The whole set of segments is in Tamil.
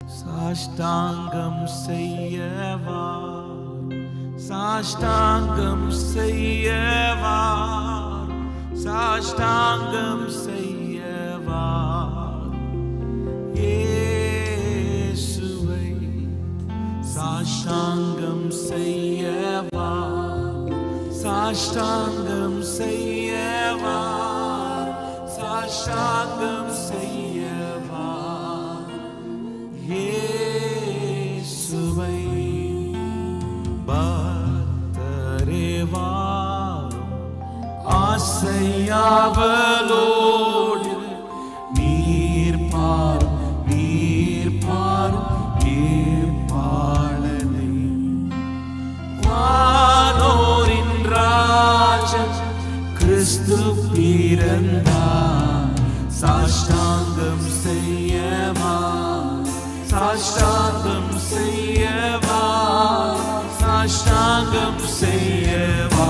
சாஷ்டாங்கம் செய்யவா, சாஷ்டாங்கம் செய்யவா, சாஷ்டாங்கம் செய்யவா, இயேசுவை சாஷ்டாங்கம் செய்யவா, சாஷ்டாங்கம் செய்யவா, சாஷ்டாங்கம் செய்யவா, இயேசுவை பக்தரேவாரும் ஆசையாவலோடு நீர் பாரும் ஏற்பாளனை வானோரின் ராஜன் கிறிஸ்து பிறந்தார். சாஷ்டாங்கம் செய்யவா, சாஷ்டாங்கம் செய்யவா, சாஷ்டாங்கம் செய்யவா,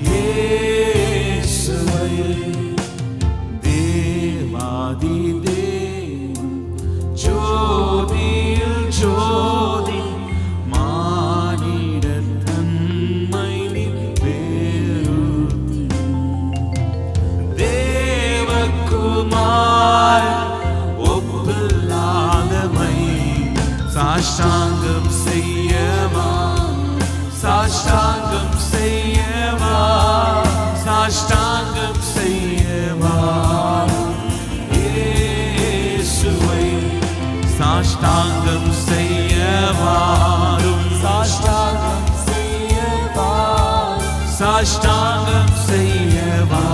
இயேசுவை தேவாதி தேவன் ஜோதியில் ஜோதி மானிடர் தன்மை நிற்பேருத்தி தேவகுமார் சாஷ்டாங்கம் செய்யவா, சாஷ்டாங்கம் செய்யவா, சாஷ்டாங்கம் செய்யவா, இயேசுவை சாஷ்டாங்கம் செய்யவா, சாஷ்டாங்கம் செய்யவா, சாஷ்டாங்கம் செய்யவா,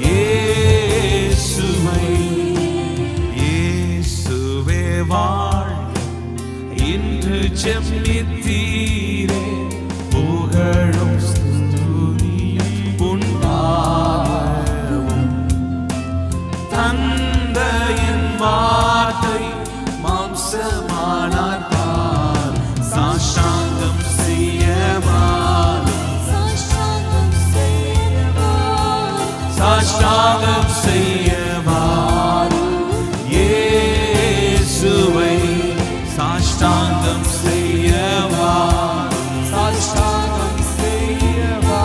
இயேசுவை இயேசுவே இன்று ஜெபித்தீரே புகழும் ஸ்துதியும் உண்டாகவும் தந்தையின் வார்த்தை மாம்சமானார் பார். சாஷ்டாங்கம் செய்யவா, சாஷ்டாங்கம் செய்யவா, சாஷ்டாங்கம் செய்யவா, இயேசுவை சாஷ்டாங்கம் செய்யவா, சாஷ்டாங்கம் செய்யவா,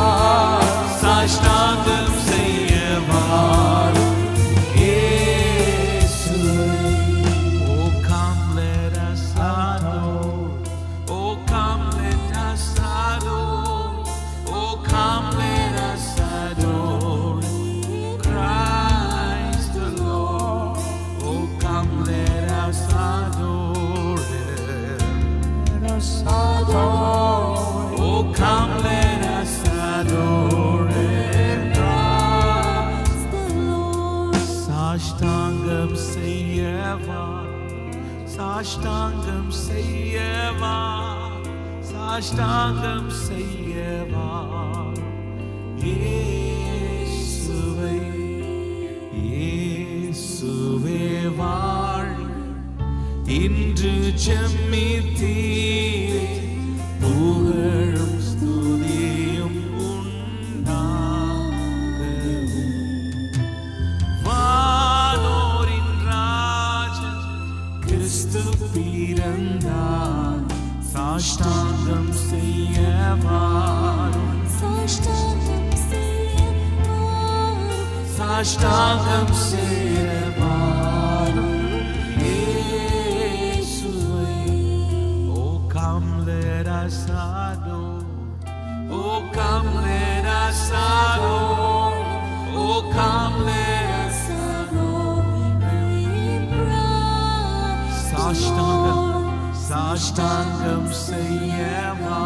சாஷ்டாங்கம் செய்யவா, இயேசுவை. Oh come let us adore, oh come let us adore, oh come let us adore Christ the Lord. Oh come let us adore, oh come let us adore Christ the Lord. சாஷ்டாங்கம் செய்யவா, சாஷ்டாங்கம் செய்யவா, சாஷ்டாங்கம் செய்யவா, இயேசுவை இயேசுவே வாழ்க. இன்று ஜெபித்தீரே புகழும் ஸ்துதியும் உண்டாகவும் வானோரின் ராஜன் கிறிஸ்து பிறந்தார். சாஷ்டாங்கம் செய்யவா, சாஷ்டாங்கம் செய்யவா, சாஷ்டாங்கம் செய்யவா, come let us adore, oh come let us adore, oh come let us adore. Saஷ்டாங்கம் சாஷ்டாங்கம் செய்யவா,